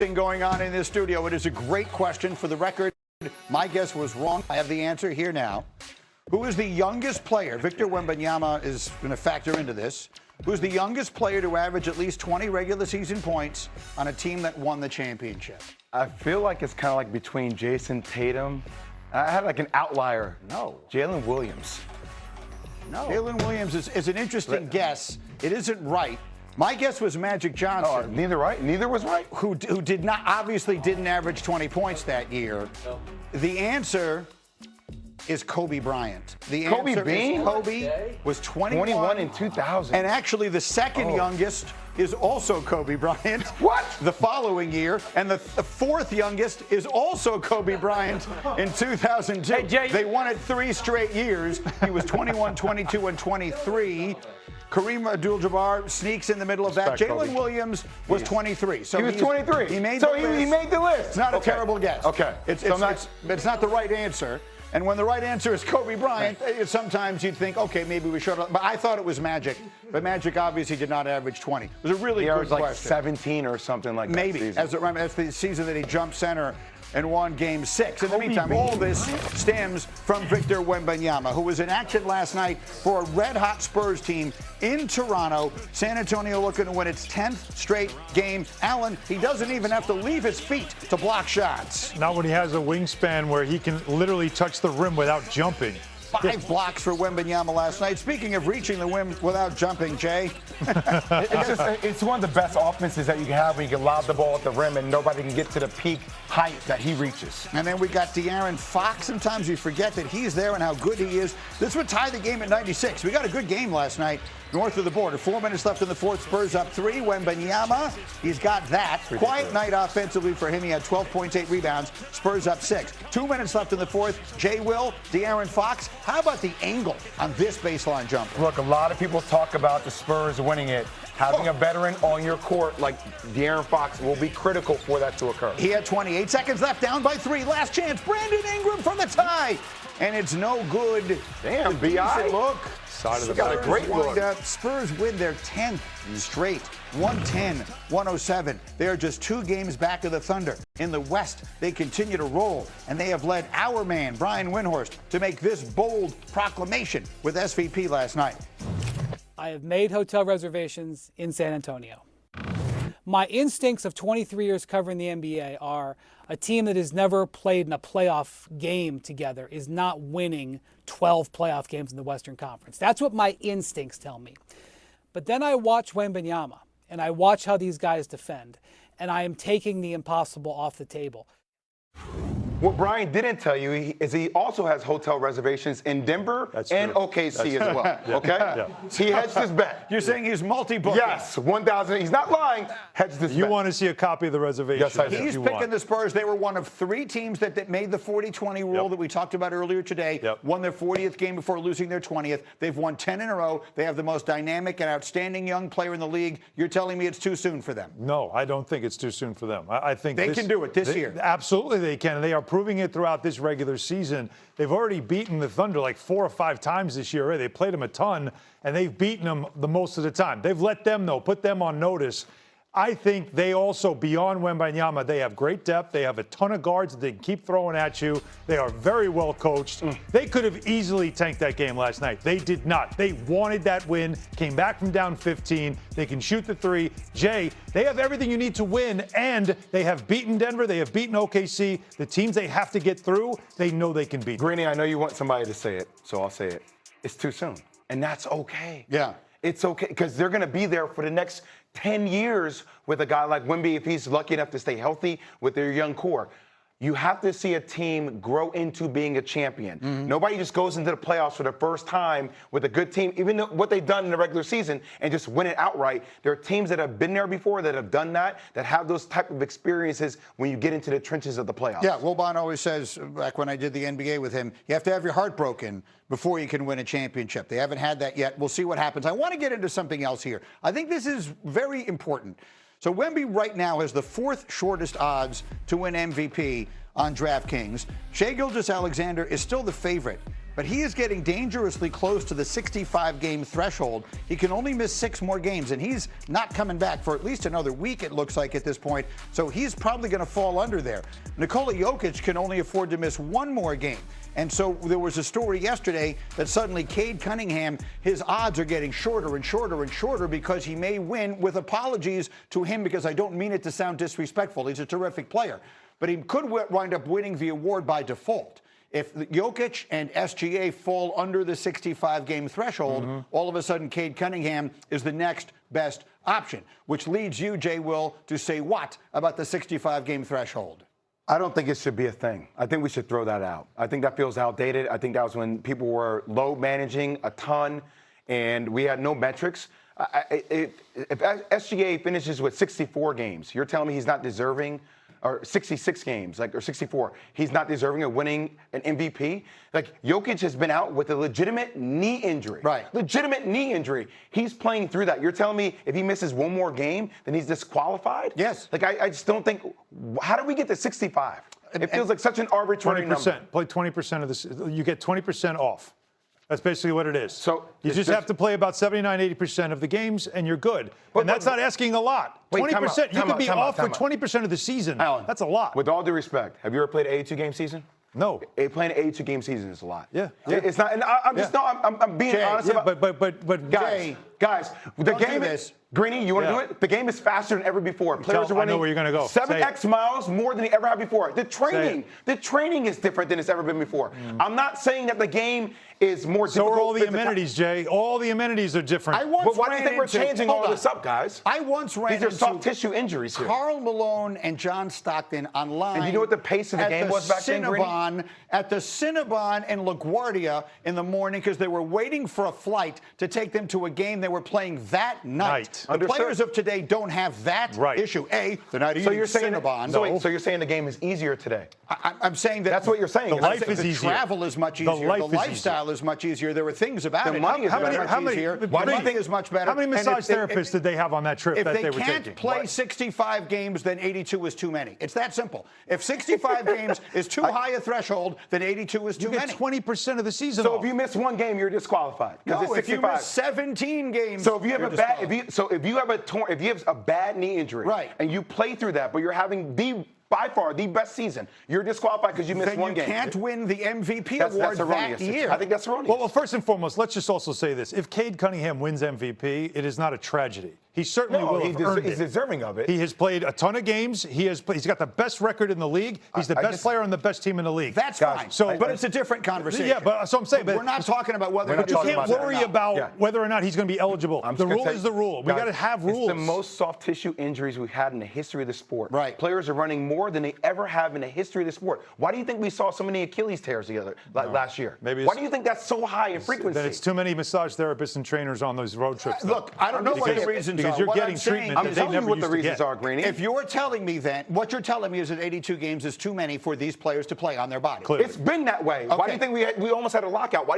Going on in this studio. It is a great question. For the record, my guess was wrong. I have the answer here now. Who is the youngest player? Victor Wembanyama is going to factor into this. Who's the youngest player to average at least 20 regular season points on a team that won the championship? I feel like it's kind of like between Jason Tatum. I had like an outlier. No. Jalen Williams. No. Jalen Williams is an interesting guess. It isn't right. My guess was Magic Johnson. Oh, neither was right. Who did not, obviously didn't average 20 points that year. The answer is Kobe Bryant. The Kobe answer Bean? is Kobe was 21 in 2000. And actually the second youngest is also Kobe Bryant. What? The following year. And the fourth youngest is also Kobe Bryant in 2002. Hey, Jay. They won it 3 straight years. He was 21, 22, and 23. Kareem Abdul-Jabbar sneaks in the middle of that. Respect, Jalen Kobe. Williams was 23. So he was 23. He made so the list. he made the list. It's not a terrible guess. Okay. It's not the right answer. And when the right answer is Kobe Bryant, sometimes you'd think, okay, maybe we should have. But I thought it was Magic. But Magic obviously did not average 20. It was a really good question. Like 17 or something like that. Maybe. As the season that he jumped center and won Game 6. In the meantime, all this stems from Victor Wembanyama, who was in action last night for a red-hot Spurs team in Toronto. San Antonio looking to win its 10th straight game. Allen, he doesn't even have to leave his feet to block shots. Not when he has a wingspan where he can literally touch the rim without jumping. 5 blocks for Wembanyama last night. Speaking of reaching the rim without jumping, Jay. It's one of the best offenses that you can have when you can lob the ball at the rim and nobody can get to the peak height that he reaches. And then we got De'Aaron Fox. Sometimes we forget that he's there and how good he is. This would tie the game at 96. We got a good game last night north of the border. 4 minutes left in the fourth. Spurs up 3. Wembanyama, he's got that. Quiet night offensively for him. He had 12 points, 8 rebounds. Spurs up 6. 2 minutes left in the fourth. Jay Will, De'Aaron Fox. How about the angle on this baseline jumper? Look, a lot of people talk about the Spurs winning it. Having a veteran on your court like De'Aaron Fox will be critical for that to occur. He had 28 seconds left, down by 3. Last chance, Brandon Ingram for the tie. And it's no good. Damn, B.I. Look. Side of the got a great look. Spurs win their 10th straight, 110-107. They are just 2 games back of the Thunder. In the West, they continue to roll, and they have led our man, Brian Windhorst, to make this bold proclamation with SVP last night. I have made hotel reservations in San Antonio. My instincts of 23 years covering the NBA are a team that has never played in a playoff game together is not winning 12 playoff games in the Western Conference. That's what my instincts tell me. But then I watch Wembanyama, and I watch how these guys defend, and I am taking the impossible off the table. What Brian didn't tell you is he also has hotel reservations in Denver and OKC as well. Okay? Yeah. He hedged his bet. You're saying he's multi-booking? Yes, 1,000. He's not lying. Hedged his bet. You want to see a copy of the reservation? Yes, I do. He's picking the Spurs. They were one of 3 teams that made the 40-20 rule that we talked about earlier today. Won their 40th game before losing their 20th. They've won 10 in a row. They have the most dynamic and outstanding young player in the league. You're telling me it's too soon for them? No, I don't think it's too soon for them. I think they can do it this year. Absolutely, they can. And they are proving it throughout this regular season. They've already beaten the Thunder like 4 or 5 times this year. They played them a ton, and they've beaten them the most of the time. They've let them know, put them on notice. I think they also, beyond Wembanyama, they have great depth. They have a ton of guards that they can keep throwing at you. They are very well coached. They could have easily tanked that game last night. They did not. They wanted that win, came back from down 15. They can shoot the 3. Jay, they have everything you need to win, and they have beaten Denver. They have beaten OKC. The teams they have to get through, they know they can beat. Greeny, I know you want somebody to say it, so I'll say it. It's too soon, and that's okay. Yeah. It's okay, because they're going to be there for the next 10 years with a guy like Wemby if he's lucky enough to stay healthy with their young core. You have to see a team grow into being a champion. Nobody just goes into the playoffs for the first time with a good team, even though what they've done in the regular season, and just win it outright. There are teams that have been there before that have done that have those type of experiences when you get into the trenches of the playoffs. Yeah, Wilbon always says, back when I did the NBA with him, you have to have your heart broken before you can win a championship. They haven't had that yet. We'll see what happens. I want to get into something else here. I think this is very important. So Wemby right now has the 4th shortest odds to win MVP on DraftKings. Shai Gilgeous-Alexander is still the favorite, but he is getting dangerously close to the 65-game threshold. He can only miss 6 more games, and he's not coming back for at least another week, it looks like, at this point. So he's probably going to fall under there. Nikola Jokic can only afford to miss 1 more game. And so there was a story yesterday that suddenly Cade Cunningham, his odds are getting shorter and shorter and shorter because he may win, with apologies to him because I don't mean it to sound disrespectful. He's a terrific player. But he could wind up winning the award by default. If Jokic and SGA fall under the 65-game threshold, all of a sudden Cade Cunningham is the next best option, which leads you, Jay Will, to say what about the 65-game threshold? I don't think it should be a thing. I think we should throw that out. I think that feels outdated. I think that was when people were load managing a ton and we had no metrics. If SGA finishes with 64 games, you're telling me he's not deserving, or 66 games, or 64, he's not deserving of winning an MVP? Like, Jokic has been out with a legitimate knee injury. Right. Legitimate knee injury. He's playing through that. You're telling me if he misses 1 more game, then he's disqualified? Yes. Like, I just don't think, how do we get to 65? It feels like such an arbitrary 20%. number. Play 20% of this. You get 20% off. That's basically what it is. So you just have to play about 79, 80% of the games, and you're good. And that's not asking a lot. Wait, 20%. You could be off for time out. 20% of the season. Alan, that's a lot. With all due respect, have you ever played an 82-game season? No. Playing an 82-game season is a lot. Yeah. It's not. And I'm just I'm being Jay, honest Yeah, about. but Guys, the Don't game do is. this. Greeny, you want to do it? The game is faster than ever before. Players are I running know where you're gonna go. 7x miles more than they ever have before. The training is different than it's ever been before. I'm not saying that the game is more so difficult. are all the amenities, Jay. All the amenities are different. But why do you think we're changing all this up, guys? I once ran These are into soft tissue injuries here. Carl Malone and John Stockton online. And you know what the pace of the game was back then, Greeny? At the Cinnabon in LaGuardia in the morning, because they were waiting for a flight to take them to a game they were playing that night. The Understood. players of today don't have that issue. They're not eating Cinnabon. So you're saying the game is easier today? I'm saying that that's what you're saying. The life is easier. Travel is much easier. The lifestyle is much easier. There were things about it. Money is much easier. Money is much better. How many massage therapists did they have on that trip that they were taking? If they can't play 65 games, then 82 is too many. It's that simple. If 65 games is too high a threshold, then 82 is too many. You get 20% of the season So off. if you miss 1 game, you're disqualified. No, it's 65. if you miss 17 games, so if you have you're a bad, if you have a bad knee injury, right, and you play through that, but you're having by far the best season, you're disqualified because you missed 1 game. Then you can't win the MVP award that year. I think that's erroneous. Well, first and foremost, let's just also say this. If Cade Cunningham wins MVP, it is not a tragedy. He certainly will have earned it. He's deserving of it. He has played a ton of games. He's got the best record in the league. He's the best player on the best team in the league. That's fine. But it's a different conversation. Yeah, but so I'm saying. We're not talking about whether you can't worry about whether or not he's going to be eligible. The rule is the rule. We got to have rules. It's the most soft tissue injuries we've had in the history of the sport. Right. Players are running more than they ever have in the history of the sport. Why do you think we saw so many Achilles tears together last year? Why do you think that's so high in frequency? That it's too many massage therapists and trainers on those road trips. Look, I don't know what the reasons are. Because you're getting treatment. I'm telling you what the reasons are, Greeny. If you're telling me that, what you're telling me is that 82 games is too many for these players to play on their body. It's been that way. Why do you think we almost had a lockout? Why